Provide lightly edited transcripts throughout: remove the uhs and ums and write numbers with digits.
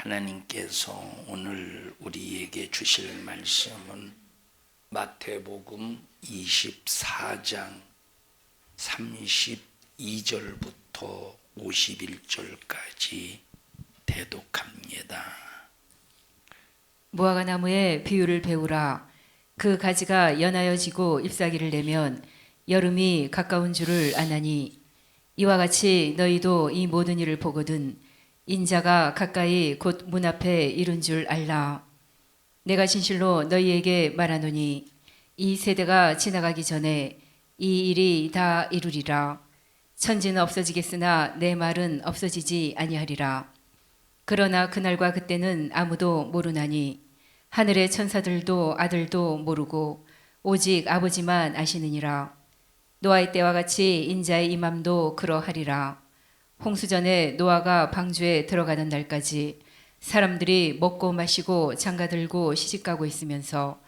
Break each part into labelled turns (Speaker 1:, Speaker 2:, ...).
Speaker 1: 하나님께서 오늘 우리에게 주실 말씀은 마태복음 24장 32절부터 51절까지 대독합니다.
Speaker 2: 무화과 나무의 비유를 배우라. 그 가지가 연하여 지고 잎사귀를 내면 여름이 가까운 줄을 아나니, 이와 같이 너희도 이 모든 일을 보거든 인자가 가까이 곧 문 앞에 이른 줄 알라. 내가 진실로 너희에게 말하노니 이 세대가 지나가기 전에 이 일이 다 이루리라. 천지는 없어지겠으나 내 말은 없어지지 아니하리라. 그러나 그날과 그때는 아무도 모르나니 하늘의 천사들도 아들도 모르고 오직 아버지만 아시느니라. 노아의 때와 같이 인자의 임함도 그러하리라. 홍수전에 노아가 방주에 들어가는 날까지 사람들이 먹고 마시고 장가들고 시집가고 있으면서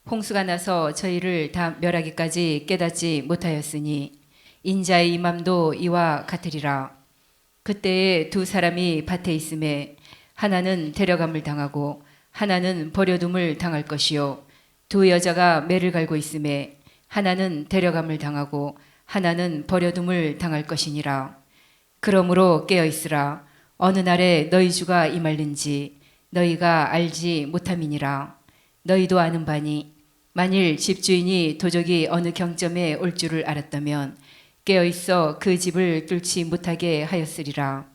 Speaker 2: 홍수가 나서 저희를 다 멸하기까지 깨닫지 못하였으니 인자의 임함도 이와 같으리라. 그때에 두 사람이 밭에 있음에 하나는 데려감을 당하고 하나는 버려둠을 당할 것이요, 두 여자가 매를 갈고 있음에 하나는 데려감을 당하고 하나는 버려둠을 당할 것이니라. 그러므로 깨어있으라. 어느 날에 너희 주가 임할는지 너희가 알지 못함이니라. 너희도 아는 바니 만일 집주인이 도적이 어느 경점에 올 줄을 알았다면 깨어있어 그 집을 뚫지 못하게 하였으리라.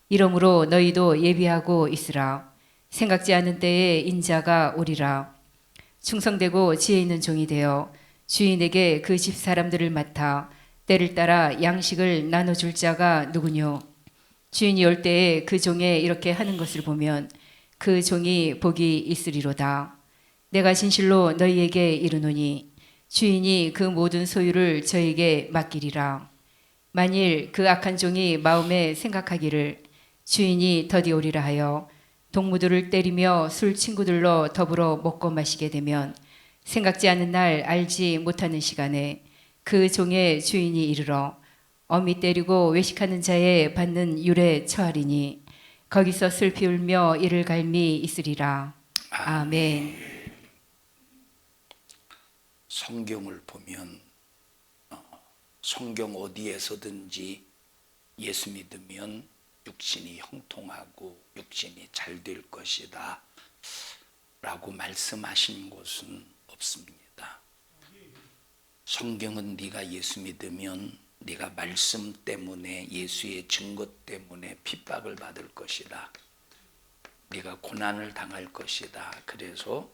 Speaker 2: 이러므로 너희도 예비하고 있으라. 생각지 않은 때에 인자가 오리라. 충성되고 지혜 있는 종이 되어 주인에게 그 집 사람들을 맡아 때를 따라 양식을 나눠줄 자가 누구뇨? 주인이 올 때에 그 종의 이렇게 하는 것을 보면 그 종이 복이 있으리로다. 내가 진실로 너희에게 이르노니 주인이 그 모든 소유를 저에게 맡기리라. 만일 그 악한 종이 마음에 생각하기를 주인이 더디 오리라 하여 동무들을 때리며 술 친구들로 더불어 먹고 마시게 되면 생각지 않은 날 알지 못하는 시간에 그 종의 주인이 이르러 어미 때리고 외식하는 자에 받는 율에 처하리니 거기서 슬피 울며 이를 갈미 있으리라. 아멘.
Speaker 1: 성경을 보면 성경 어디에서든지 예수 믿으면 육신이 형통하고 육신이 잘 될 것이다 라고 말씀하신 곳은 없습니다. 성경은 네가 예수 믿으면 네가 말씀 때문에, 예수의 증거 때문에 핍박을 받을 것이다, 네가 고난을 당할 것이다. 그래서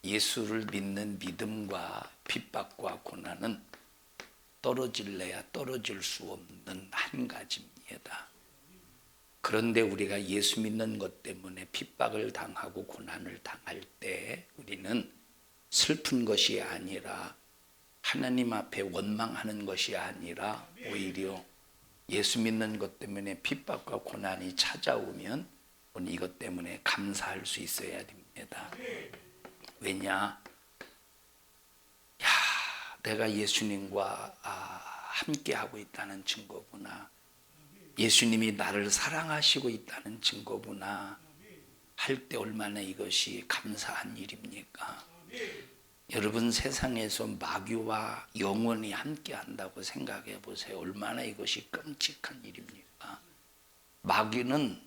Speaker 1: 예수를 믿는 믿음과 핍박과 고난은 떨어질래야 떨어질 수 없는 한 가지입니다. 그런데 우리가 예수 믿는 것 때문에 핍박을 당하고 고난을 당할 때 우리는 슬픈 것이 아니라, 하나님 앞에 원망하는 것이 아니라, 오히려 예수 믿는 것 때문에 핍박과 고난이 찾아오면 이것 때문에 감사할 수 있어야 됩니다. 왜냐? 내가 예수님과 함께하고 있다는 증거구나, 예수님이 나를 사랑하시고 있다는 증거구나 할 때 얼마나 이것이 감사한 일입니까? 여러분, 세상에서 마귀와 영원히 함께한다고 생각해 보세요. 얼마나 이것이 끔찍한 일입니까? 마귀는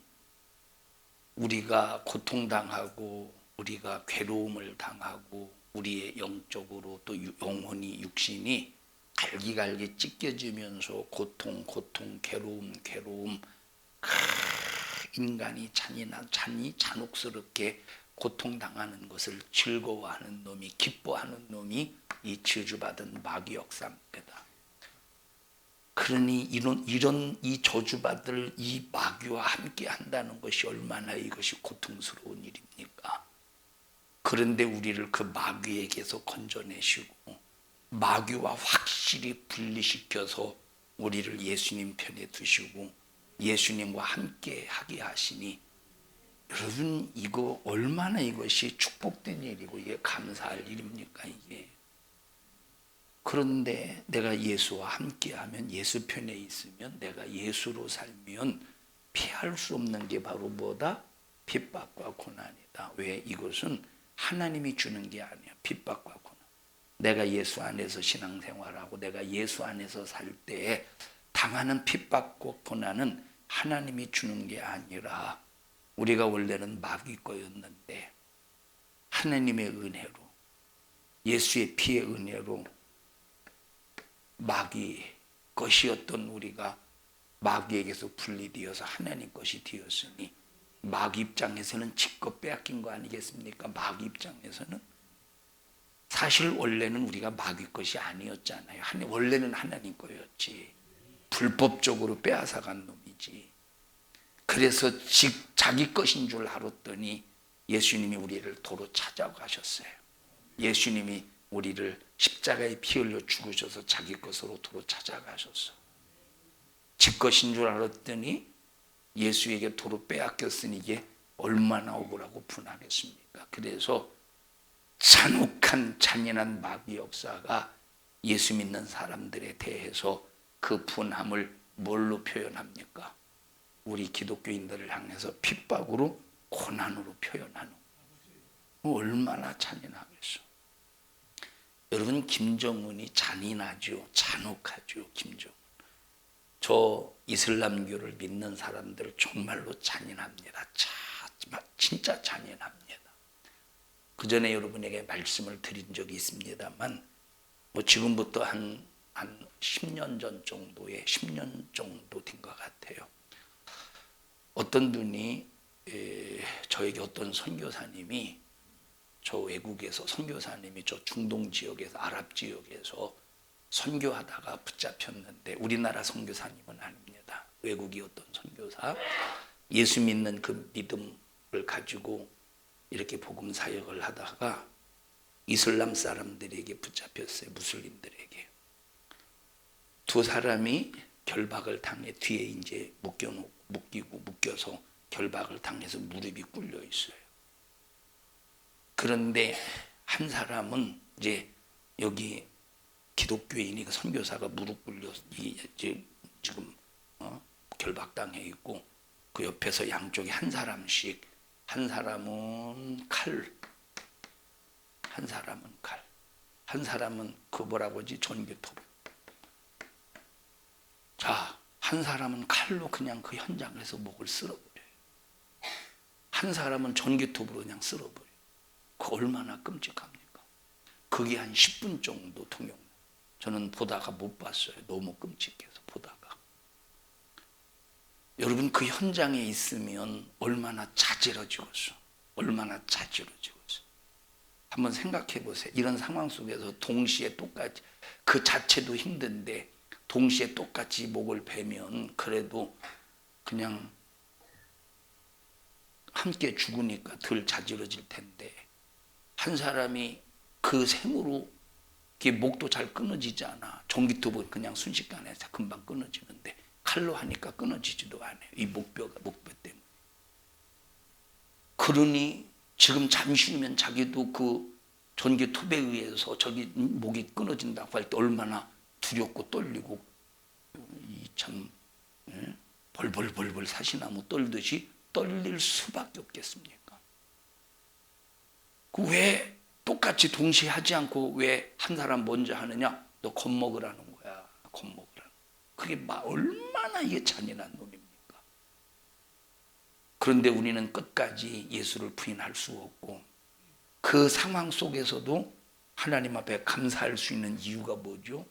Speaker 1: 우리가 고통당하고 우리가 괴로움을 당하고 우리의 영적으로 또 영혼이, 육신이 갈기갈기 찢겨지면서 고통, 괴로움, 인간이 잔혹스럽게 고통당하는 것을 즐거워하는 놈이, 기뻐하는 놈이 이 저주받은 마귀 역사입니다. 그러니 이런 이 저주받을 이 마귀와 함께 한다는 것이 얼마나 이것이 고통스러운 일입니까? 그런데 우리를 그 마귀에게서 건져내시고 마귀와 확실히 분리시켜서 우리를 예수님 편에 두시고 예수님과 함께 하게 하시니, 여러분, 이거 얼마나 이것이 축복된 일이고 이게 감사할 일입니까 이게? 그런데 내가 예수와 함께하면, 예수 편에 있으면, 내가 예수로 살면 피할 수 없는 게 바로 뭐다? 핍박과 고난이다. 왜? 이것은 하나님이 주는 게 아니야. 핍박과 고난. 내가 예수 안에서 신앙생활하고 내가 예수 안에서 살 때에 당하는 핍박과 고난은 하나님이 주는 게 아니라 우리가 원래는 마귀 거였는데 하나님의 은혜로, 예수의 피의 은혜로 마귀 것이었던 우리가 마귀에게서 분리되어서 하나님 것이 되었으니 마귀 입장에서는 지껏 빼앗긴 거 아니겠습니까? 마귀 입장에서는 사실 원래는 우리가 마귀 것이 아니었잖아요. 원래는 하나님 거였지. 불법적으로 빼앗아간 놈이지. 그래서 자기 것인 줄 알았더니 예수님이 우리를 도로 찾아가셨어요. 예수님이 우리를 십자가에 피 흘려 죽으셔서 자기 것으로 도로 찾아가셨어. 지 것인 줄 알았더니 예수에게 도로 빼앗겼으니 이게 얼마나 억울하고 분하겠습니까? 그래서 잔혹한 잔인한 마귀 역사가 예수 믿는 사람들에 대해서 그 분함을 뭘로 표현합니까? 우리 기독교인들을 향해서 핍박으로 고난으로 표현하는 얼마나 잔인하겠어. 여러분, 김정은이 잔인하죠. 잔혹하죠. 김정은. 저 이슬람교를 믿는 사람들 정말로 잔인합니다. 진짜 잔인합니다. 그 전에 여러분에게 말씀을 드린 적이 있습니다만 지금부터 한 10년 전 정도에 10년 정도 된 것 같아요. 어떤 분이 저에게 어떤 선교사님이 저 외국에서 선교사님이 저 중동 지역에서 아랍 지역에서 선교하다가 붙잡혔는데 우리나라 선교사님은 아닙니다. 외국이 어떤 선교사 예수 믿는 그 믿음을 가지고 이렇게 복음 사역을 하다가 이슬람 사람들에게 붙잡혔어요. 무슬림들에게. 두 사람이 결박을 당해 뒤에 이제 묶여서 결박을 당해서 무릎이 꿇려 있어요. 그런데 한 사람은 이제 여기 기독교인이 그 선교사가 무릎 꿇려 이제 지금 결박당해 있고 그 옆에서 양쪽에 한 사람씩, 한 사람은 칼, 한 사람은 칼, 한 사람은 그 뭐라고 하지, 전기톱. 자, 한 사람은 칼로 그냥 그 현장에서 목을 쓸어버려요. 한 사람은 전기톱으로 그냥 쓸어버려요. 그 얼마나 끔찍합니까? 그게 한 10분 정도 통용. 저는 보다가 못 봤어요. 너무 끔찍해서 보다가. 여러분, 그 현장에 있으면 얼마나 자지러지겠어. 얼마나 자지러지겠어. 한번 생각해 보세요. 이런 상황 속에서 동시에 똑같이, 그 자체도 힘든데 동시에 똑같이 목을 베면 그래도 그냥 함께 죽으니까 덜 자지러질 텐데 한 사람이 그 생으로 목도 잘 끊어지지 않아. 전기톱은 그냥 순식간에 금방 끊어지는데 칼로 하니까 끊어지지도 않아요. 이 목뼈 때문에. 그러니 지금 잠시 후면 자기도 그 전기톱에 의해서 저기 목이 끊어진다고 할 때 얼마나 두렵고 떨리고 참 벌벌벌벌 사시나무 떨듯이 떨릴 수밖에 없겠습니까? 왜 똑같이 동시에 하지 않고 왜 한 사람 먼저 하느냐? 너 겁먹으라는 거야. 겁먹으라는. 그게 얼마나 이게 잔인한 놈입니까? 그런데 우리는 끝까지 예수를 부인할 수 없고 그 상황 속에서도 하나님 앞에 감사할 수 있는 이유가 뭐죠?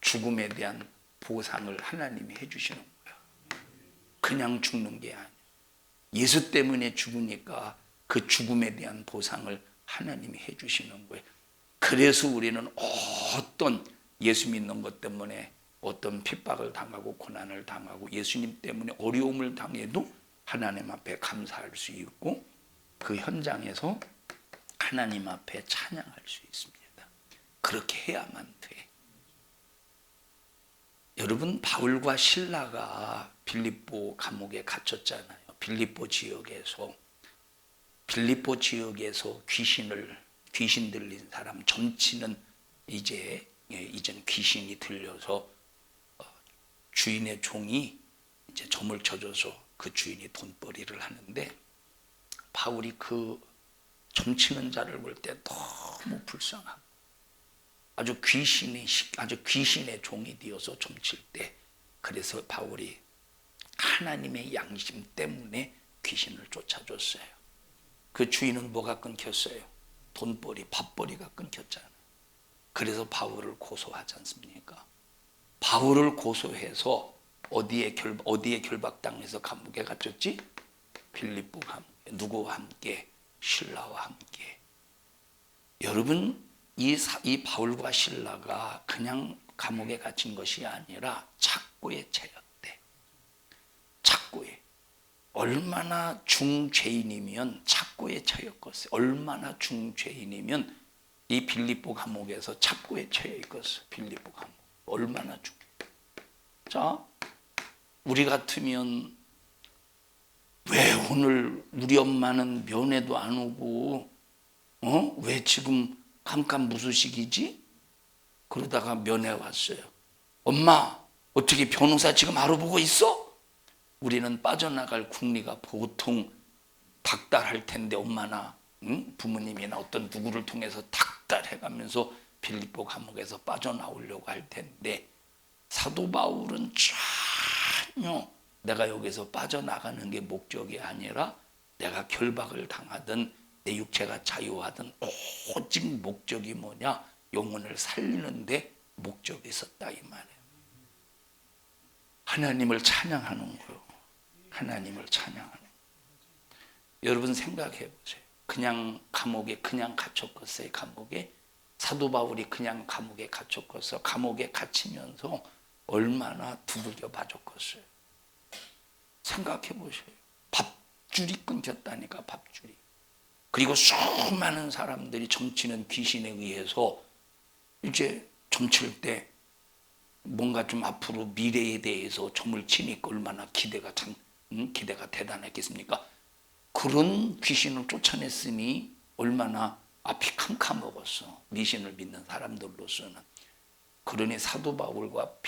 Speaker 1: 죽음에 대한 보상을 하나님이 해주시는 거야. 그냥 죽는 게 아니야. 예수 때문에 죽으니까 그 죽음에 대한 보상을 하나님이 해주시는 거예요. 그래서 우리는 어떤 예수 믿는 것 때문에 어떤 핍박을 당하고 고난을 당하고 예수님 때문에 어려움을 당해도 하나님 앞에 감사할 수 있고 그 현장에서 하나님 앞에 찬양할 수 있습니다. 그렇게 해야만 돼. 여러분, 바울과 실라가 빌립보 감옥에 gat혔잖아요. 빌립보 지역에서 귀신 들린 사람 점치는 이젠 귀신이 들려서 주인의 종이 이제 점을 쳐줘서 그 주인이 돈벌이를 하는데 바울이 그 점치는 자를 볼 때 너무 불쌍하고 아주 귀신의 종이 되어서 점칠 때, 그래서 바울이 하나님의 양심 때문에 귀신을 쫓아줬어요. 그 주인은 뭐가 끊겼어요? 돈벌이, 밥벌이가 끊겼잖아요. 그래서 바울을 고소하지 않습니까? 바울을 고소해서 어디에 결박당해서 감옥에 갇혔지? 빌립보 감옥에. 누구와 함께? 실라와 함께. 여러분, 이 바울과 실라가 그냥 감옥에 갇힌 것이 아니라 착고에 채였대. 착고에. 얼마나 중죄인이면 착고에 처했겠어요. 얼마나 중죄인이면 이 빌립보 감옥에서 착고에 처해 있겠어요. 빌립보 감옥. 얼마나 중. 자, 우리 같으면 왜 오늘 우리 엄마는 면회도 안 오고, 왜 지금 깜깜무소식이지? 그러다가 면회 왔어요. 엄마, 어떻게 변호사 지금 알아보고 있어? 우리는 빠져나갈 궁리가 보통 닥달할 텐데, 엄마나 부모님이나 어떤 누구를 통해서 닥달해가면서 빌립보 감옥에서 빠져나오려고 할 텐데, 사도 바울은 전혀 내가 여기서 빠져나가는 게 목적이 아니라 내가 결박을 당하든 내 육체가 자유하든 오직 목적이 뭐냐? 영혼을 살리는데 목적이 있었다, 이 말이에요. 하나님을 찬양하는 거예요. 하나님을 찬양하는 거예요. 여러분 생각해 보세요. 그냥 감옥에 그냥 갇혔겠어요. 감옥에. 사도 바울이 그냥 감옥에 갇혔겠어. 감옥에 갇히면서 얼마나 두들겨 맞았겠어요. 생각해 보세요. 밥줄이 끊겼다니까, 밥줄이. 그리고 수많은 사람들이 점치는 귀신에 의해서 이제 점칠 때 뭔가 좀 앞으로 미래에 대해서 점을 치니까 얼마나 기대가 대단했겠습니까? 그런 귀신을 쫓아냈으니 얼마나 앞이 캄캄먹었어. 미신을 믿는 사람들로서는. 그러니 사도 바울과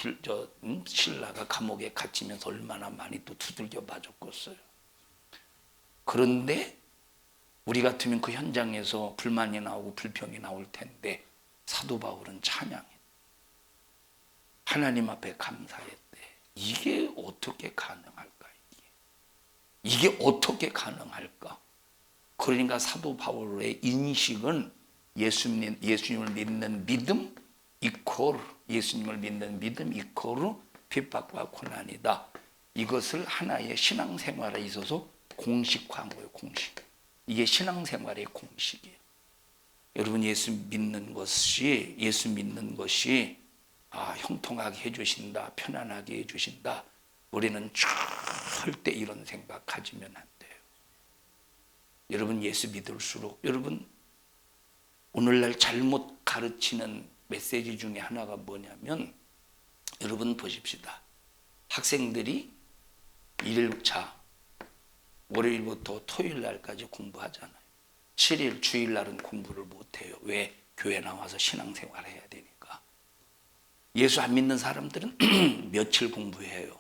Speaker 1: 실라가 감옥에 갇히면서 얼마나 많이 또 두들겨 맞았겠어요. 그런데 우리 같으면 그 현장에서 불만이 나오고 불평이 나올 텐데 사도 바울은 찬양해. 하나님 앞에 감사했대. 이게 어떻게 가능할까? 이게 어떻게 가능할까? 그러니까 사도 바울의 인식은 예수님을 믿는 믿음 이퀄, 예수님을 믿는 믿음 이퀄 핍박과 고난이다. 이것을 하나의 신앙생활에 있어서 공식화한 거예요. 공식. 이게 신앙생활의 공식이에요. 여러분, 예수 믿는 것이 형통하게 해주신다, 편안하게 해주신다. 우리는 절대 이런 생각 가지면 안 돼요. 여러분, 예수 믿을수록, 여러분, 오늘날 잘못 가르치는 메시지 중에 하나가 뭐냐면, 여러분 보십시다. 학생들이 1일차 월요일부터 토요일날까지 공부하잖아요. 7일 주일날은 공부를 못해요. 왜? 교회 나와서 신앙생활 해야 되니까. 예수 안 믿는 사람들은 며칠 공부해요?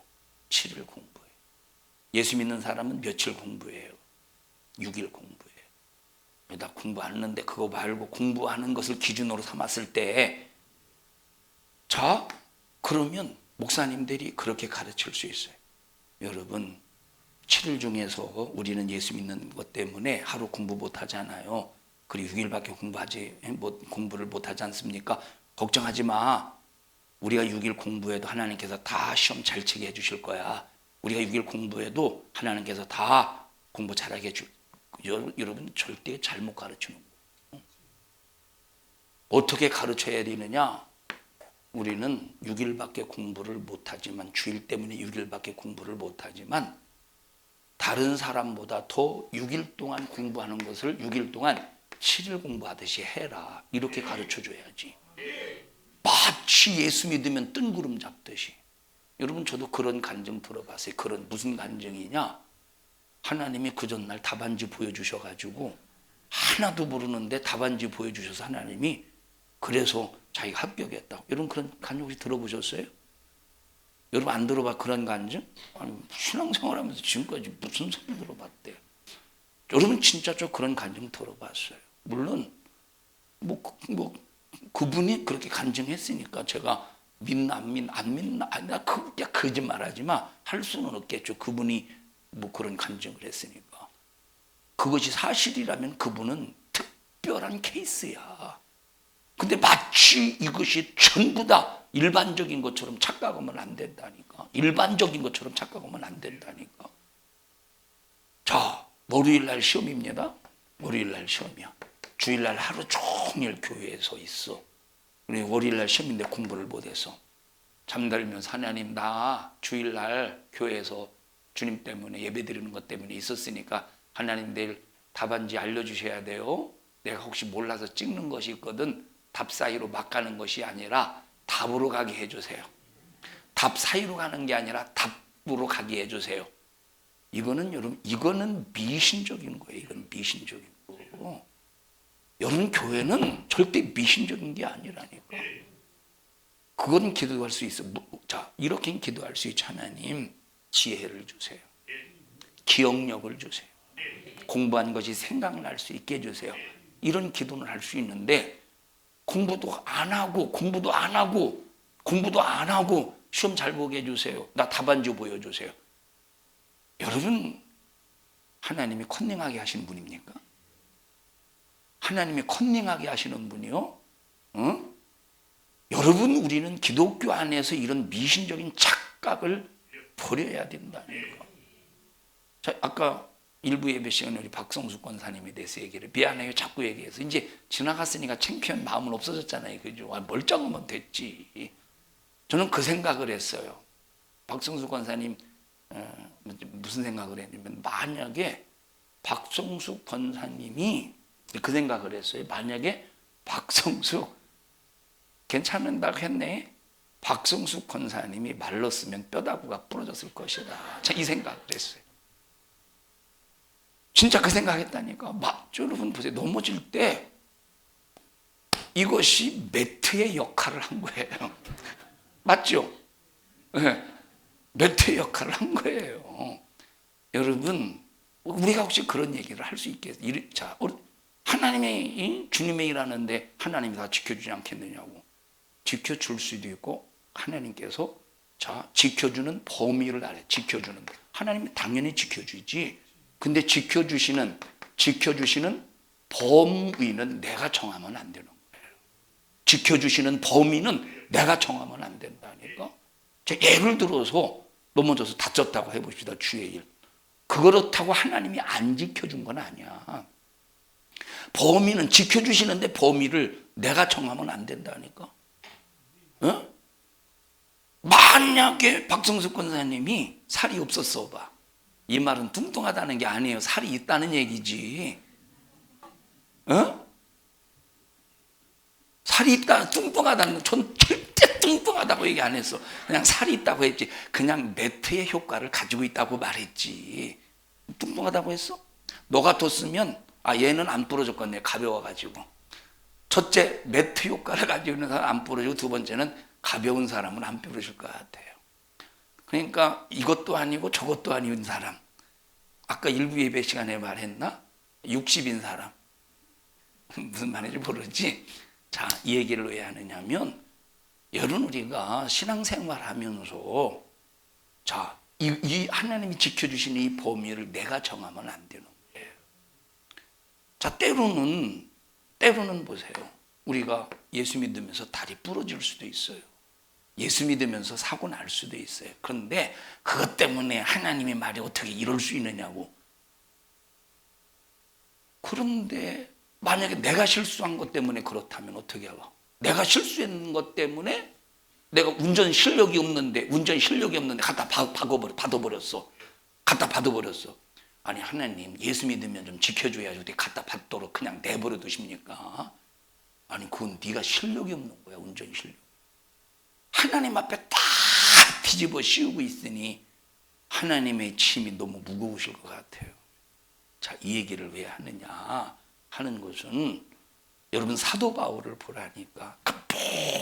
Speaker 1: 7일 공부해요. 예수 믿는 사람은 며칠 공부해요? 6일 공부해요. 나 공부 안 하는데 그거 말고 공부하는 것을 기준으로 삼았을 때, 자, 그러면 목사님들이 그렇게 가르칠 수 있어요. 여러분, 7일 중에서 우리는 예수 믿는 것 때문에 하루 공부 못 하잖아요. 그리고 6일밖에 공부를 못 하지 않습니까? 걱정하지 마. 우리가 6일 공부해도 하나님께서 다 시험 잘 치게 해주실 거야. 우리가 6일 공부해도 하나님께서 다 공부 잘하게 해줄 거야. 여러분, 절대 잘못 가르치는 거예요. 어떻게 가르쳐야 되느냐? 우리는 6일밖에 공부를 못하지만, 주일 때문에 6일밖에 공부를 못하지만 다른 사람보다 더 6일 동안 공부하는 것을 6일 동안 7일 공부하듯이 해라. 이렇게 가르쳐줘야지. 마치 예수 믿으면 뜬구름 잡듯이. 여러분, 저도 그런 간증 들어봤어요. 그런 무슨 간증이냐? 하나님이 그 전날 답안지 보여주셔가지고 하나도 모르는데 답안지 보여주셔서 하나님이 그래서 자기가 합격했다고. 여러분, 그런 간증 혹시 들어보셨어요? 여러분 안 들어봐 그런 간증? 아니, 신앙생활하면서 지금까지 무슨 소리 들어봤대요? 여러분 진짜 저 그런 간증 들어봤어요. 물론 그분이 그렇게 간증했으니까 제가 믿나 안 믿나 나 그게 거짓말하지 마 할 수는 없겠죠. 그분이 그런 간증을 했으니까. 그것이 사실이라면 그분은 특별한 케이스야. 근데 마치 이것이 전부 다 일반적인 것처럼 착각하면 안 된다니까. 일반적인 것처럼 착각하면 안 된다니까. 자, 월요일 날 시험입니다. 월요일 날 시험이야. 주일 날 하루 종일 교회에 서 있어. 우리 월요일 날 시험인데 공부를 못해서 잠들면서 하나님 나 주일 날 교회에서 주님 때문에 예배드리는 것 때문에 있었으니까 하나님 내일 답안지 알려주셔야 돼요. 내가 혹시 몰라서 찍는 것이 있거든 답 사이로 막 가는 것이 아니라 답으로 가게 해주세요. 답 사이로 가는 게 아니라 답으로 가게 해주세요. 이거는 여러분 이거는 미신적인 거예요. 이건 미신적인 거고 여러분 교회는 절대 미신적인 게 아니라니까. 그건 기도할 수 있어. 자 이렇게 기도할 수 있죠. 하나님 지혜를 주세요. 기억력을 주세요. 공부한 것이 생각날 수 있게 해주세요. 이런 기도는 할 수 있는데 공부도 안 하고 시험 잘 보게 해주세요. 나 답안지 보여주세요. 여러분 하나님이 컨닝하게 하시는 분입니까? 하나님이 컨닝하게 하시는 분이요? 응? 여러분 우리는 기독교 안에서 이런 미신적인 착각을 버려야 된다는 거. 자, 아까 일부 예배 시간에 우리 박성수 권사님에 대해서 얘기를 미안해요 자꾸 얘기해서 이제 지나갔으니까 창피한 마음은 없어졌잖아요. 그죠? 멀쩡하면 됐지. 저는 그 생각을 했어요. 박성수 권사님 무슨 생각을 했냐면 만약에 박성수 권사님이 그 생각을 했어요. 만약에 박성수 괜찮은다고 했네. 박성수 권사님이 말렀으면 뼈다구가 부러졌을 것이다. 자, 이 생각을 했어요. 진짜 그 생각했다니까. 여러분 보세요. 넘어질 때 이것이 매트의 역할을 한 거예요. 맞죠? 네. 매트의 역할을 한 거예요. 여러분 우리가 혹시 그런 얘기를 할 수 있겠어요? 자, 하나님이 주님의 일하는데 하나님이 다 지켜주지 않겠느냐고. 지켜줄 수도 있고 하나님께서 자 지켜주는 범위를 알아요. 지켜주는 하나님이 당연히 지켜주지. 근데 지켜주시는 범위는 내가 정하면 안 되는 거예요. 지켜주시는 범위는 내가 정하면 안 된다니까. 예를 들어서 넘어져서 다쳤다고 해봅시다. 주의 일. 그렇다고 하나님이 안 지켜준 건 아니야. 범위는 지켜주시는데 범위를 내가 정하면 안 된다니까. 어? 만약에 박성수 권사님이 살이 없었어 봐. 이 말은 뚱뚱하다는 게 아니에요. 살이 있다는 얘기지. 어? 살이 있다, 뚱뚱하다는 건 전 절대 뚱뚱하다고 얘기 안 했어. 그냥 살이 있다고 했지. 그냥 매트의 효과를 가지고 있다고 말했지. 뚱뚱하다고 했어? 너가 뒀으면 얘는 안 부러졌겠네. 가벼워가지고. 첫째, 매트 효과를 가지고 있는 사람 안 부러지고 두 번째는 가벼운 사람은 안 부러질 것 같아요. 그러니까 이것도 아니고 저것도 아닌 사람. 아까 일부 예배 시간에 말했나? 60인 사람. 무슨 말인지 모르지? 자, 이 얘기를 왜 하느냐면 여러분 우리가 신앙생활 하면서 자, 이 하나님이 지켜주시는 이 범위를 내가 정하면 안 되는 거예요. 자, 때로는 보세요. 우리가 예수 믿으면서 다리 부러질 수도 있어요. 예수 믿으면서 사고 날 수도 있어요. 그런데 그것 때문에 하나님의 말이 어떻게 이럴 수 있느냐고. 그런데 만약에 내가 실수한 것 때문에 그렇다면 어떻게 하고? 내가 실수했는 것 때문에 내가 운전 실력이 없는데 갖다 받아버렸어. 아니 하나님 예수 믿으면 좀 지켜줘야지 어떻게 갖다 받도록 그냥 내버려 두십니까? 아니 그건 네가 실력이 없는 거야. 운전 실력. 하나님 앞에 다 뒤집어 씌우고 있으니 하나님의 짐이 너무 무거우실 것 같아요. 자, 이 얘기를 왜 하느냐 하는 것은 여러분 사도 바울을 보라니까 그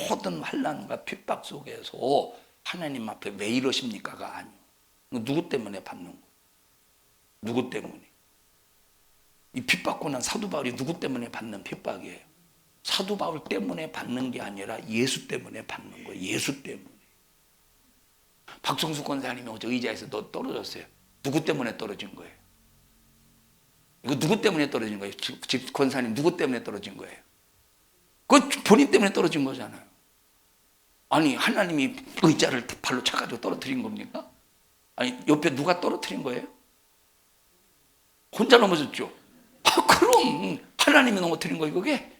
Speaker 1: 모든 환난과 핍박 속에서 하나님 앞에 왜 이러십니까가 아니에요. 누구 때문에 받는 거예요? 누구 때문에? 이 핍박고 난 사도 바울이 누구 때문에 받는 핍박이에요? 사도 바울 때문에 받는 게 아니라 예수 때문에 받는 거예요. 예수 때문에. 박성수 권사님이 어제 의자에서 떨어졌어요. 누구 때문에 떨어진 거예요? 이거 누구 때문에 떨어진 거예요? 집 권사님 누구 때문에 떨어진 거예요? 그 본인 때문에 떨어진 거잖아요. 아니 하나님이 의자를 발로 차가지고 떨어뜨린 겁니까? 아니 옆에 누가 떨어뜨린 거예요? 혼자 넘어졌죠. 그럼 하나님이 넘어뜨린 거예요 그게.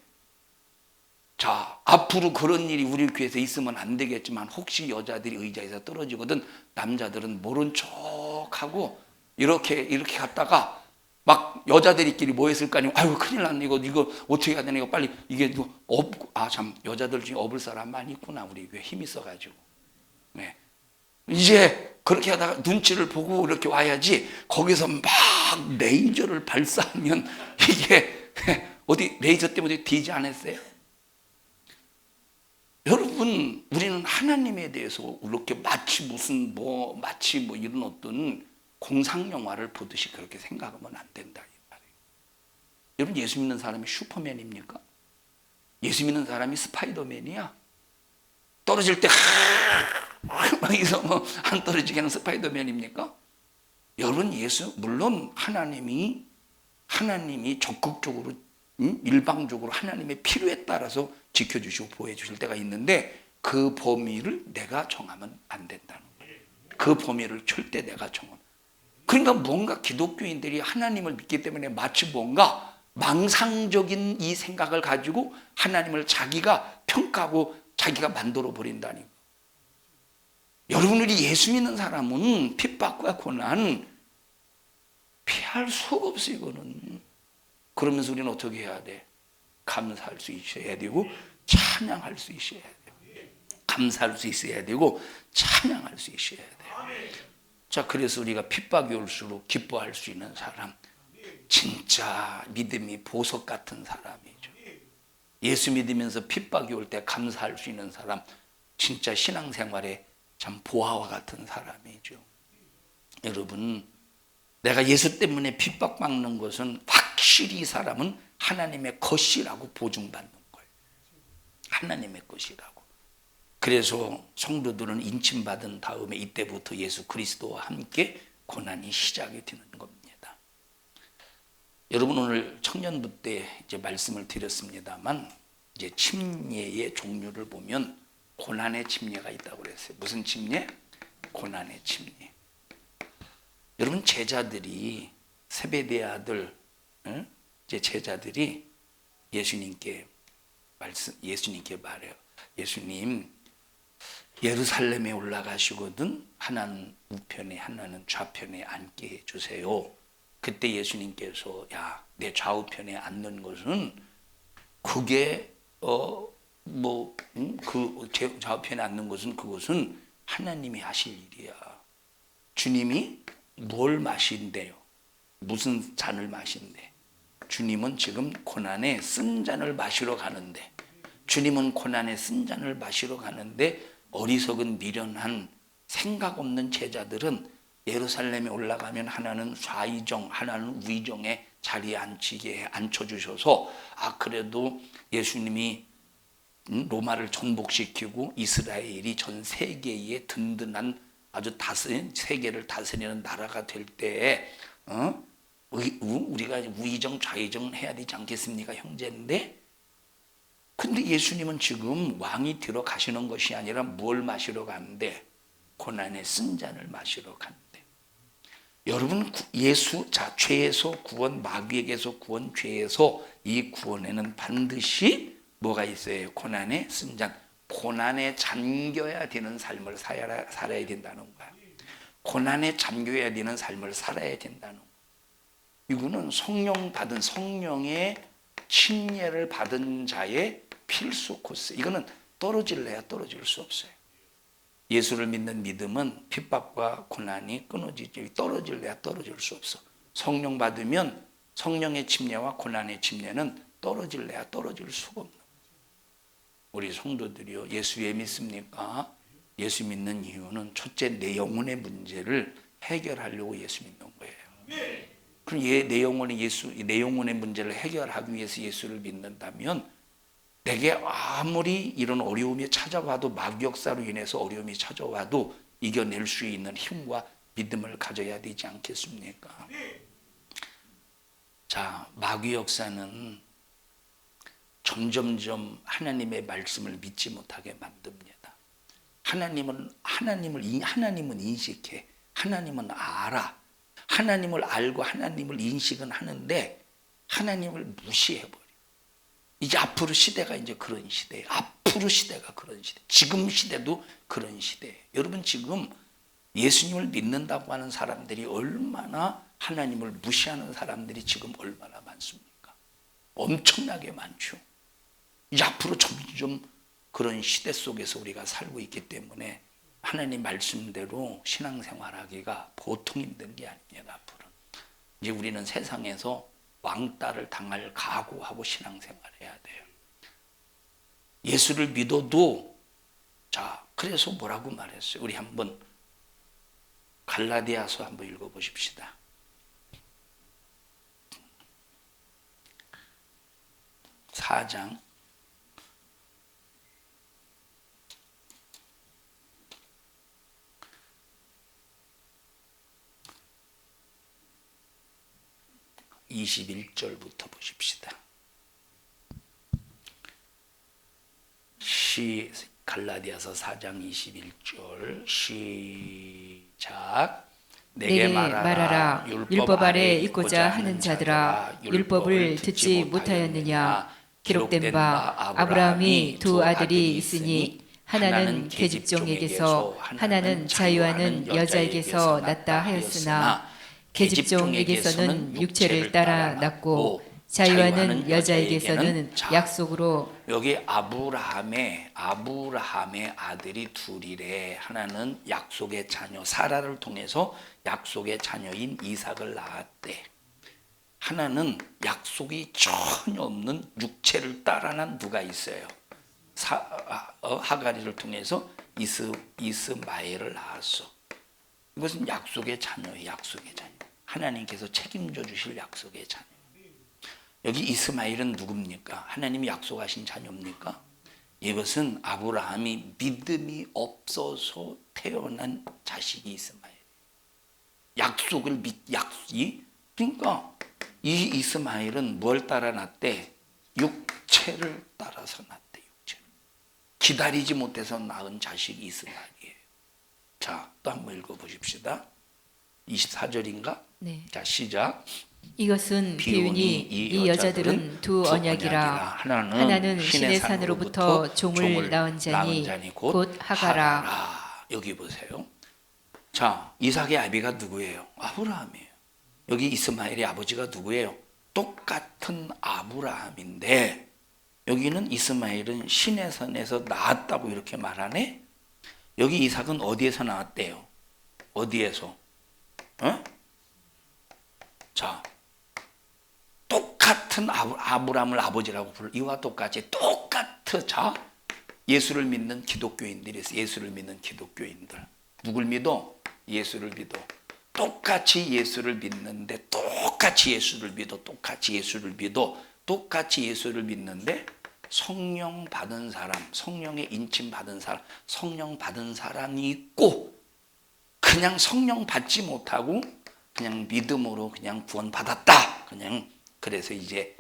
Speaker 1: 자, 앞으로 그런 일이 우리 교회에서 있으면 안 되겠지만 혹시 여자들이 의자에서 떨어지거든 남자들은 모른 척하고 이렇게 갔다가 막 여자들끼리 모였을 거 아니에요. 아유 큰일 났네 이거 어떻게 해야 되나 이거 빨리 이게 참 여자들 중에 업을 사람 많이 있구나 우리 교회 힘이 있어가지고. 네. 이제 그렇게 하다가 눈치를 보고 이렇게 와야지 거기서 막 레이저를 발사하면 이게 어디 레이저 때문에 뒤지 않았어요? 여러분 우리는 하나님에 대해서 이렇게 마치 이런 어떤 공상영화를 보듯이 그렇게 생각하면 안 된다. 여러분 예수 믿는 사람이 슈퍼맨입니까? 예수 믿는 사람이 스파이더맨이야? 떨어질 때 안 떨어지게 하는 스파이더맨입니까? 여러분 물론 하나님이 적극적으로 일방적으로 하나님의 필요에 따라서 지켜주시고 보호해주실 때가 있는데 그 범위를 내가 정하면 안 된다는 거예요. 그 범위를 절대 내가 그러니까 뭔가 기독교인들이 하나님을 믿기 때문에 마치 뭔가 망상적인 이 생각을 가지고 하나님을 자기가 평가하고 자기가 만들어 버린다니. 여러분 우리 예수 믿는 사람은 핍박과 고난 피할 수가 없어요. 이거는. 그러면서 우리는 어떻게 해야 돼? 감사할 수 있어야 되고 찬양할 수 있어야 돼요. 감사할 수 있어야 되고 찬양할 수 있어야 돼요. 자, 그래서 우리가 핍박이 올수록 기뻐할 수 있는 사람, 진짜 믿음이 보석 같은 사람이죠. 예수 믿으면서 핍박이 올 때 감사할 수 있는 사람, 진짜 신앙생활에 참 보화와 같은 사람이죠. 여러분, 내가 예수 때문에 핍박받는 것은 확실히 이 사람은 하나님의 것이라고 보증받는 거예요. 하나님의 것이라고. 그래서 성도들은 인침받은 다음에 이때부터 예수 그리스도와 함께 고난이 시작이 되는 겁니다. 여러분 오늘 청년부 때 이제 말씀을 드렸습니다만 이제 침례의 종류를 보면 고난의 침례가 있다고 그랬어요. 무슨 침례? 고난의 침례. 여러분 제자들이 세베대 아들 이제 제자들이 예수님께 말해요. 예수님 예루살렘에 올라가시거든 하나는 우편에 하나는 좌편에 앉게 해주세요. 그때 예수님께서 야, 내 좌우편에 앉는 것은 그게 그 좌우편에 앉는 것은 그것은 하나님이 하실 일이야. 주님이 뭘 마신대요? 무슨 잔을 마신대? 주님은 지금 고난의 쓴 잔을 마시러 가는데 주님은 고난의 쓴 잔을 마시러 가는데 어리석은 미련한 생각 없는 제자들은 예루살렘에 올라가면 하나는 좌의정 하나는 우의정의 자리에 앉혀주셔서 그래도 예수님이 로마를 전복시키고 이스라엘이 전 세계의 든든한 아주 세계를 다스리는 나라가 될 때에 우리가 우의정 좌의정 해야 되지 않겠습니까? 형제인데 근데 예수님은 지금 왕이 들어가시는 것이 아니라 뭘 마시러 가는데 고난의 쓴 잔을 마시러 간대. 여러분 죄에서 구원, 마귀에게서 구원, 죄에서 이 구원에는 반드시 뭐가 있어요? 고난의 쓴 잔, 고난에 잠겨야 되는 삶을 살아야 된다는 거야. 고난에 잠겨야 되는 삶을 살아야 된다는 거야. 이거는 성령의 침례를 받은 자의 필수 코스. 이거는 떨어질래야 떨어질 수 없어요. 예수를 믿는 믿음은 핍박과 고난이 끊어지지 떨어질래야 떨어질 수 없어. 성령 받으면 성령의 침례와 고난의 침례는 떨어질래야 떨어질 수가 없는 거예요. 우리 성도들이요, 예수 왜 믿습니까? 예수 믿는 이유는 첫째 내 영혼의 문제를 해결하려고 예수 믿는 거예요. 그럼 내 영혼의 문제를 해결하기 위해서 예수를 믿는다면 내게 아무리 이런 어려움이 찾아와도 마귀 역사로 인해서 어려움이 찾아와도 이겨낼 수 있는 힘과 믿음을 가져야 되지 않겠습니까? 자, 마귀 역사는 점점점 하나님의 말씀을 믿지 못하게 만듭니다. 하나님은 인식해. 하나님은 알아. 하나님을 알고 하나님을 인식은 하는데 하나님을 무시해버려. 이제 앞으로 시대가 이제 그런 시대예요. 앞으로 시대가 그런 시대. 지금 시대도 그런 시대예요. 여러분 지금 예수님을 믿는다고 하는 사람들이 얼마나 하나님을 무시하는 사람들이 지금 얼마나 많습니까? 엄청나게 많죠. 이제 앞으로 점점 그런 시대 속에서 우리가 살고 있기 때문에 하나님 말씀대로 신앙생활하기가 보통 힘든 게 아닙니다. 앞으로 이제 우리는 세상에서 왕따를 당할 각오하고 신앙생활해야 돼요. 예수를 믿어도 자 그래서 뭐라고 말했어요? 우리 한번 갈라디아서 한번 읽어보십시다. (4장) 21절부터 보십시다. 갈라디아서 4장 21절 시작.
Speaker 2: 내게 말하라. 율법 아래 있고자 하는 자들아, 율법을 듣지 못하였느냐? 기록된 바 아브라함이 두 아들이 있으니 하나는 계집종에게서 하나는 자유하는 여자에게서 났다 하였으나 계집종에게서는 육체를 따라 낳고 자유하는 여자에게서는 약속으로.
Speaker 1: 여기 아브라함의 아들이 둘이래. 하나는 약속의 자녀 사라를 통해서 약속의 자녀인 이삭을 낳았대. 하나는 약속이 전혀 없는 육체를 따라 난 누가 있어요? 하가리를 통해서 이스마엘을 낳았어. 이것은 약속의 자녀예요. 약속의 자녀. 하나님께서 책임져 주실 약속의 자녀. 여기 이스마엘은 누굽니까? 하나님이 약속하신 자녀입니까? 이것은 아브라함이 믿음이 없어서 태어난 자식이 이스마엘. 그러니까 이 이스마엘은 뭘 따라 낳대? 육체를 따라서 낳대. 육체를. 기다리지 못해서 낳은 자식이 이스마엘이에요. 자, 또 한번 읽어보십시다. 24절인가?
Speaker 2: 네.
Speaker 1: 자, 시작.
Speaker 2: 이것은 비유니 이 여자들은 두 언약이라. 하나는 신의 산으로부터 종을 낳은 자니 곧 하가라.
Speaker 1: 여기 보세요. 자, 이삭의 아비가 누구예요? 아브라함이에요. 여기 이스마엘의 아버지가 누구예요? 똑같은 아브라함인데 여기는 이스마엘은 신의 산에서 낳았다고 이렇게 말하네. 여기 이삭은 어디에서 나왔대요? 어디에서? 자, 똑같은 아브라함을 아버지라고 부르. 이와 똑같이 똑같은. 자, 예수를 믿는 기독교인들이 있어요. 예수를 믿는 기독교인들. 누굴 믿어? 예수를 믿어. 똑같이 예수를 믿는데 똑같이 예수를 믿는데 성령 받은 사람, 성령의 인침 받은 사람, 성령 받은 사람이 있고 그냥 성령 받지 못하고 그냥 믿음으로 그냥 구원 받았다. 그냥 그래서 이제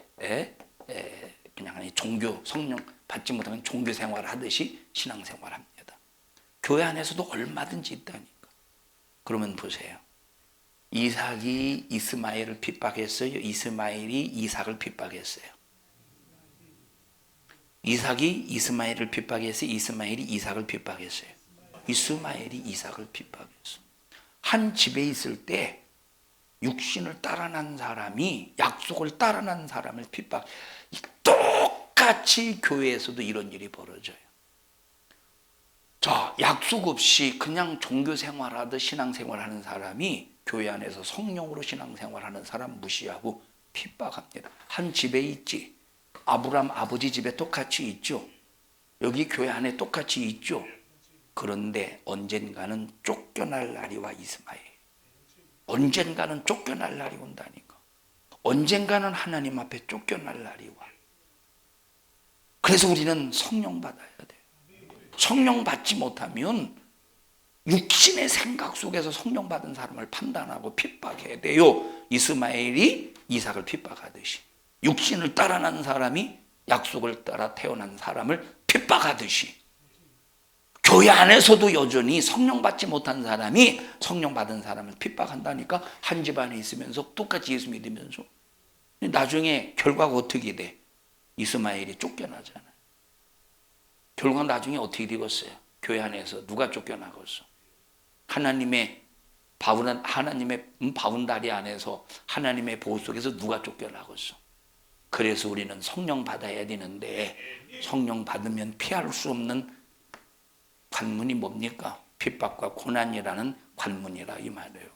Speaker 1: 그냥 종교 성령 받지 못하면 종교 생활 하듯이 신앙 생활합니다. 교회 안에서도 얼마든지 있다니까. 그러면 보세요. 이삭이 이스마엘을 핍박했어요. 이스마엘이 이삭을 핍박했어요. 이삭이 이스마엘을 핍박했어요. 이스마엘이 이삭을 핍박했어요. 이스마엘이 이삭을 핍박했어. 한 집에 있을 때 육신을 따라 난 사람이 약속을 따라 난 사람을 핍박. 똑같이 교회에서도 이런 일이 벌어져요. 자, 약속 없이 그냥 종교 생활하듯 신앙생활 하는 사람이 교회 안에서 성령으로 신앙생활하는 사람 무시하고 핍박합니다. 한 집에 있지. 아브라함 아버지 집에 똑같이 있죠. 여기 교회 안에 똑같이 있죠. 그런데 언젠가는 쫓겨날 날이 와. 이스마엘 언젠가는 쫓겨날 날이 온다니까. 언젠가는 하나님 앞에 쫓겨날 날이 와. 그래서 우리는 성령 받아야 돼요. 성령 받지 못하면 육신의 생각 속에서 성령 받은 사람을 판단하고 핍박해야 돼요. 이스마엘이 이삭을 핍박하듯이, 육신을 따라 난 사람이 약속을 따라 태어난 사람을 핍박하듯이, 교회 안에서도 여전히 성령 받지 못한 사람이 성령 받은 사람을 핍박한다니까. 한 집안에 있으면서 똑같이 예수 믿으면서 나중에 결과가 어떻게 돼? 이스마엘이 쫓겨나잖아요. 결과 나중에 어떻게 되겠어요? 교회 안에서 누가 쫓겨나겠어? 하나님의 바운다리 안에서, 하나님의 보호 속에서 누가 쫓겨나겠어? 그래서 우리는 성령 받아야 되는데, 성령 받으면 피할 수 없는 관문이 뭡니까? 핍박과 고난이라는 관문이라 이 말이에요.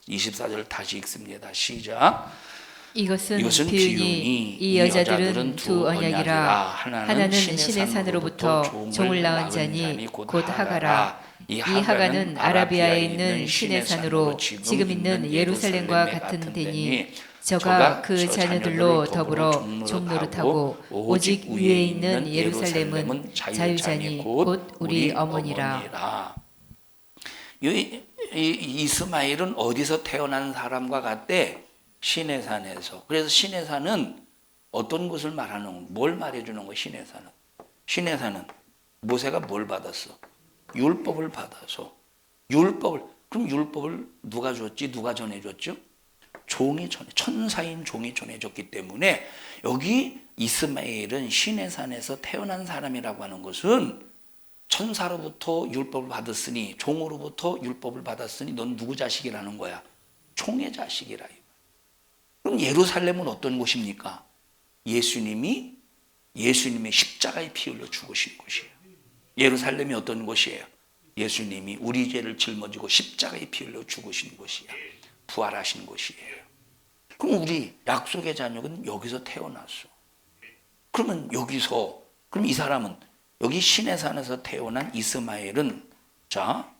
Speaker 1: 24절 다시 읽습니다. 시작.
Speaker 2: 이것은 비유니 이 여자들은 두 언약이라. 하나는 신의 산으로부터 종을 낳은 자니 곧 하가라. 이 하가는 아라비아에 있는 신의 산으로 지금 있는 예루살렘과 같은 데니 저가 그 자녀들로 더불어 종노릇하고 오직 위에 있는 예루살렘은 자유자니 곧 우리 어머니라.
Speaker 1: 이스마엘은 어디서 태어난 사람과 같대? 신의 산에서. 그래서 신의 산은 어떤 것을 말하는, 뭘 말해주는 거야? 신의 산은. 신의 산은 모세가 뭘 받았어? 율법을 받아서. 그럼 율법을 누가 줬지? 누가 전해줬죠? 종이 천사인 종이 전해줬기 때문에, 여기 이스마엘은 신의 산에서 태어난 사람이라고 하는 것은 천사로부터 율법을 받았으니, 종으로부터 율법을 받았으니 넌 누구 자식이라는 거야? 종의 자식이라. 그럼 예루살렘은 어떤 곳입니까? 예수님이 십자가에 피 흘려 죽으신 곳이에요. 예루살렘이 어떤 곳이에요? 예수님이 우리 죄를 짊어지고 십자가에 피 흘려 죽으신 곳이야. 부활하신 곳이에요. 그럼 우리 약속의 자녀는 여기서 태어났어. 그럼 이 사람은, 여기 신의 산에서 태어난 이스마엘은, 자,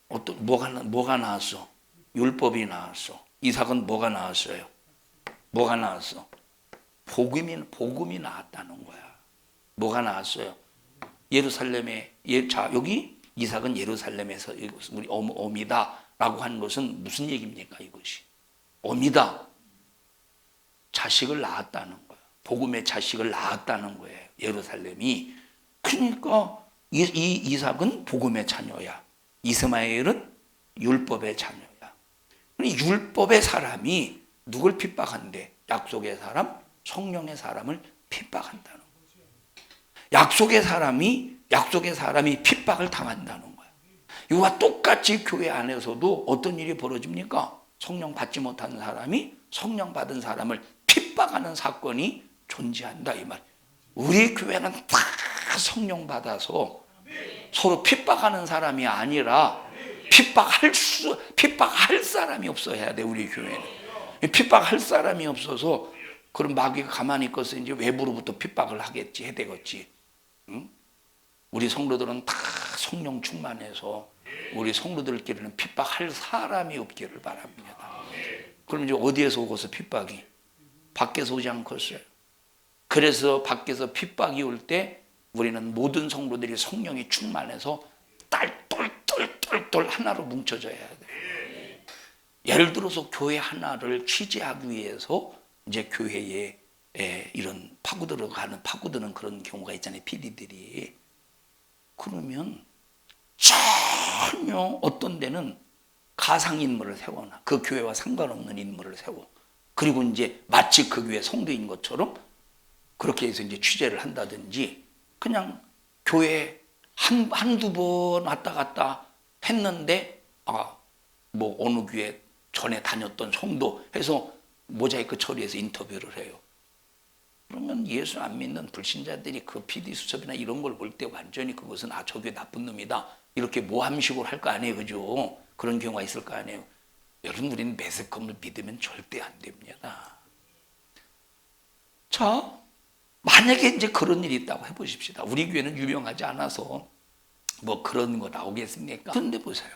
Speaker 1: 뭐가 나왔어? 율법이 나왔어. 이삭은 뭐가 나왔어요? 뭐가 나왔어? 복음이 나왔다는 거야. 뭐가 나왔어요? 여기 이삭은 예루살렘에서 우리 어미다라고 하는 것은 무슨 얘기입니까? 이것이 어미다, 자식을 낳았다는 거야. 복음의 자식을 낳았다는 거예요, 예루살렘이. 그러니까 이삭은 복음의 자녀야. 이스마엘은 율법의 자녀야. 율법의 사람이 누굴 핍박한대? 약속의 사람, 성령의 사람을 핍박한다는 거죠. 약속의 사람이 핍박을 당한다는 거야. 이와 똑같이 교회 안에서도 어떤 일이 벌어집니까? 성령 받지 못한 사람이 성령 받은 사람을 핍박하는 사건이 존재한다, 이 말. 우리 교회는 다 성령 받아서 서로 핍박하는 사람이 아니라 핍박할 사람이 없어야 돼. 우리 교회는 핍박할 사람이 없어서, 그럼 마귀가 가만히 있어서 이제 외부로부터 핍박을 하겠지, 해대겠지. 응? 우리 성도들은 다 성령 충만해서 우리 성도들끼리는 핍박할 사람이 없기를 바랍니다. 그럼 이제 어디에서 오고서 핍박이? 밖에서 오지 않겠어요? 그래서 밖에서 핍박이 올 때 우리는 모든 성도들이 성령이 충만해서 똘똘똘똘 하나로 뭉쳐져야 돼요. 예를 들어서 교회 하나를 취재하기 위해서 이제 교회에 이런 파고드는 그런 경우가 있잖아요, PD들이. 그러면 전혀 어떤 데는 가상인물을 세워놔. 그 교회와 상관없는 인물을 세워. 그리고 이제 마치 그 교회 성도인 것처럼 그렇게 해서 이제 취재를 한다든지, 그냥 교회 한두 번 왔다 갔다 했는데, 뭐 어느 교회 전에 다녔던 성도 해서 모자이크 처리해서 인터뷰를 해요. 그러면 예수 안 믿는 불신자들이 그 PD 수첩이나 이런 걸 볼 때 완전히 그것은 저 교회 나쁜 놈이다, 이렇게 모함식으로 할 거 아니에요, 그죠? 그런 경우가 있을 거 아니에요. 여러분, 우리는 매스컴을 믿으면 절대 안 됩니다. 자, 만약에 이제 그런 일이 있다고 해보십시다. 우리 교회는 유명하지 않아서 뭐 그런 거 나오겠습니까? 근데 보세요.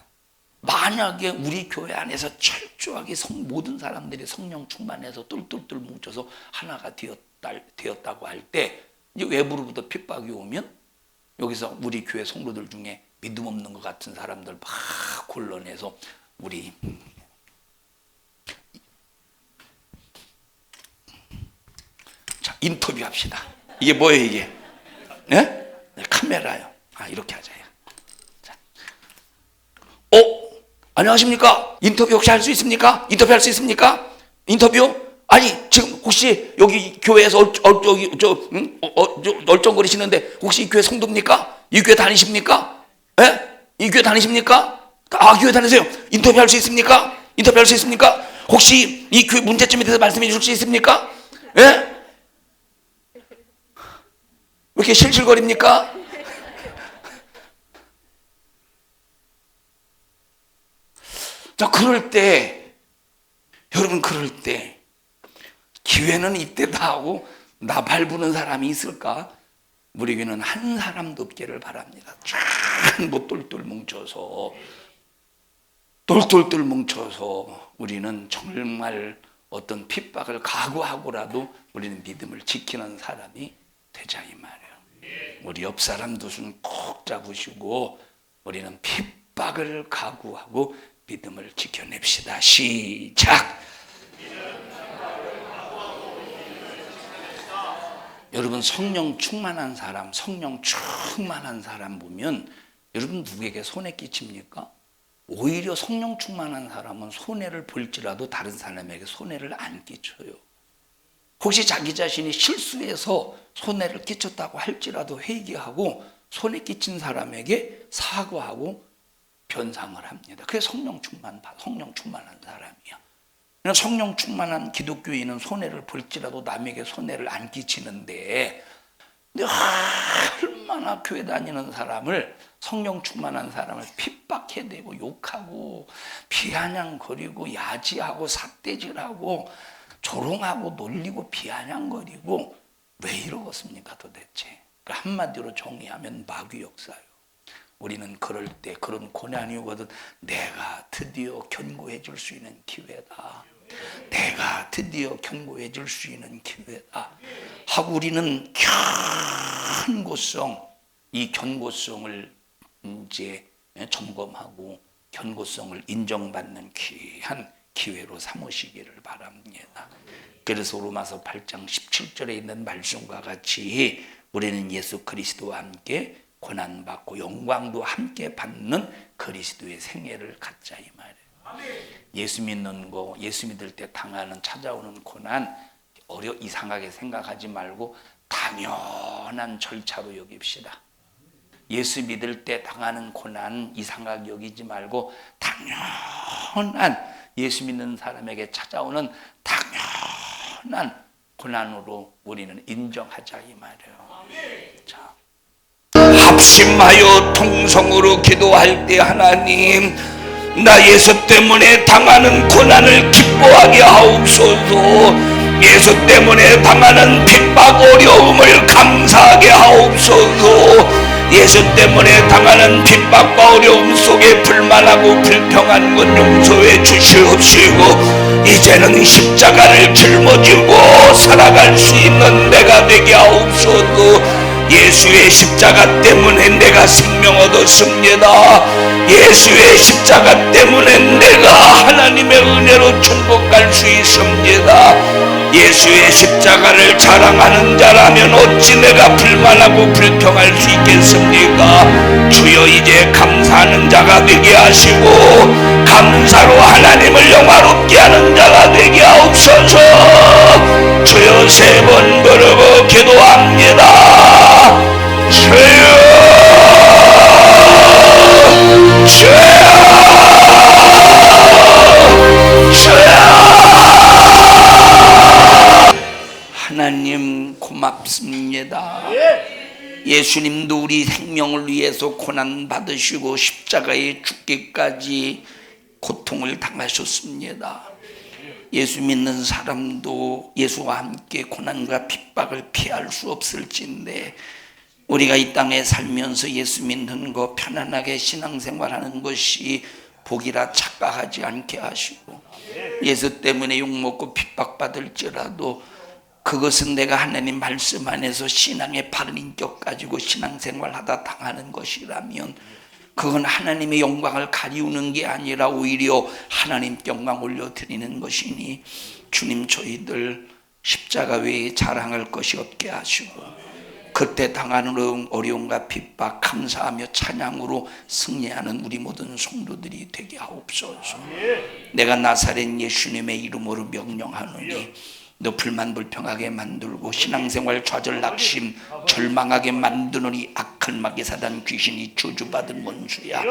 Speaker 1: 만약에 우리 교회 안에서 철저하게 모든 사람들이 성령 충만해서 똘똘똘 뭉쳐서 하나가 되었다고 할 때, 이제 외부로부터 핍박이 오면 여기서 우리 교회 성도들 중에 믿음 없는 것 같은 사람들 막 골라내서 우리 자, 인터뷰합시다. 이게 뭐예요, 이게? 네? 카메라요. 이렇게 하자. 자. 안녕하십니까? 인터뷰 혹시 할 수 있습니까? 인터뷰 할 수 있습니까? 인터뷰? 아니, 지금 혹시 여기 교회에서 얼쩡거리시는데 혹시 이 교회 성도입니까? 이 교회 다니십니까? 예? 이 교회 다니십니까? 교회 다니세요. 인터뷰 할 수 있습니까? 인터뷰 할 수 있습니까? 혹시 이 교회 문제점에 대해서 말씀해 주실 수 있습니까? 예? 왜 이렇게 실실거립니까? 자, 그럴 때, 여러분, 그럴 때, 기회는 이때다 하고 나발 부는 사람이 있을까? 우리 교회는 한 사람도 없기를 바랍니다. 전부 똘똘 뭉쳐서 우리는 정말 어떤 핍박을 각오하고라도 우리는 믿음을 지키는 사람이 되자, 이 말이에요. 우리 옆 사람도 손 꼭 잡으시고 우리는 핍박을 각오하고 믿음을 지켜냅시다. 시작! 여러분, 성령 충만한 사람 보면 여러분 누구에게 손해 끼칩니까? 오히려 성령 충만한 사람은 손해를 볼지라도 다른 사람에게 손해를 안 끼쳐요. 혹시 자기 자신이 실수해서 손해를 끼쳤다고 할지라도 회개하고 손해 끼친 사람에게 사과하고 변상을 합니다. 그게 성령 충만한 사람이야. 성령 충만한 기독교인은 손해를 볼지라도 남에게 손해를 안 끼치는데, 근데 얼마나 교회 다니는 사람을, 성령 충만한 사람을 핍박해대고 욕하고 비아냥거리고 야지하고 삿대질하고 조롱하고 놀리고 비아냥거리고 왜 이러겠습니까 도대체? 한마디로 정의하면 마귀 역사예요. 우리는 그럴 때 그런 고난이 오거든 내가 드디어 견고해 줄 수 있는 기회다. 내가 드디어 견고해 줄 수 있는 기회다 하고 우리는 이 견고성을 이제 점검하고 견고성을 인정받는 귀한 기회로 삼으시기를 바랍니다. 그래서 로마서 8장 17절에 있는 말씀과 같이 우리는 예수 그리스도와 함께 고난받고 영광도 함께 받는 그리스도의 생애를 갖자, 이 말이에요. 예수 믿는 거, 예수 믿을 때 당하는 찾아오는 고난 이상하게 생각하지 말고 당연한 절차로 여깁시다. 예수 믿을 때 당하는 고난 이상하게 여기지 말고 당연한, 예수 믿는 사람에게 찾아오는 당연한 고난으로 우리는 인정하자, 이 말이에요. 자, 합심하여 통성으로 기도할 때 하나님, 나 예수 때문에 당하는 고난을 기뻐하게 하옵소서. 예수 때문에 당하는 핍박 어려움을 감사하게 하옵소서. 예수 때문에 당하는 핍박과 어려움 속에 불만하고 불평한 것 용서해 주시옵시고 이제는 십자가를 짊어지고 살아갈 수 있는 내가 되게 하옵소서. 예수의 십자가 때문에 내가 생명 얻었습니다. 예수의 십자가 때문에 내가 하나님의 은혜로 천국 갈 수 있습니다. 예수의 십자가를 자랑하는 자라면 어찌 내가 불만하고 불평할 수 있겠습니까? 주여, 이제 감사하는 자가 되게 하시고 감사로 하나님을 영화롭게 하는 자가 되게 하옵소서. 주여, 3번 부르고 기도합니다. 주여, 하나님 고맙습니다. 예수님도 우리 생명을 위해서 고난 받으시고 십자가에 죽기까지 고통을 당하셨습니다. 예수 믿는 사람도 예수와 함께 고난과 핍박을 피할 수 없을진데 우리가 이 땅에 살면서 예수 믿는 거, 편안하게 신앙생활하는 것이 복이라 착각하지 않게 하시고, 예수 때문에 욕먹고 핍박받을지라도 그것은 내가 하나님 말씀 안에서 신앙의 바른 인격 가지고 신앙생활하다 당하는 것이라면 그건 하나님의 영광을 가리우는 게 아니라 오히려 하나님께 영광 올려드리는 것이니, 주님 저희들 십자가 외에 자랑할 것이 없게 하시고 그때 당하는 어려움과 핍박 감사하며 찬양으로 승리하는 우리 모든 성도들이 되게 하옵소서. 내가 나사렛 예수님의 이름으로 명령하노니 너 불만 불평하게 만들고 신앙생활 좌절 낙심 절망하게 만드는 이 악한 마귀 사단 귀신이 저주받은 원수야,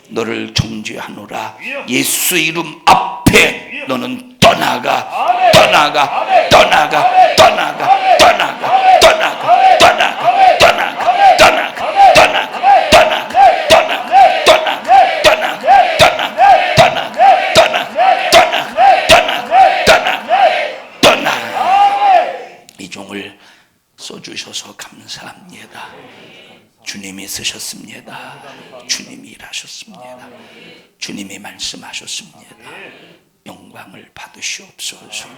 Speaker 1: 너를 정죄하노라. 예수 이름 앞에 너는 떠나가, 떠나가, 떠나가, 떠나가, 떠나가, 떠나가, 떠나가, 떠나가, 떠나가, 떠나가, 떠나가, 떠나가, 떠나가, 떠나가, 떠나가, 떠나가, 떠나가, 떠나가, 떠나가. 이 종을 써주셔서 감사합니다. 주님이 쓰셨습니다. 주님이 일하셨습니다. 주님이 말씀하셨습니다. 영광을 받으시옵소서.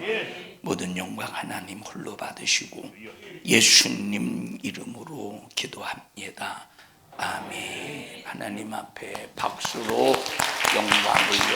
Speaker 1: 모든 영광 하나님 홀로 받으시고 예수님 이름으로 기도합니다. 아멘. 하나님 앞에 박수로 영광을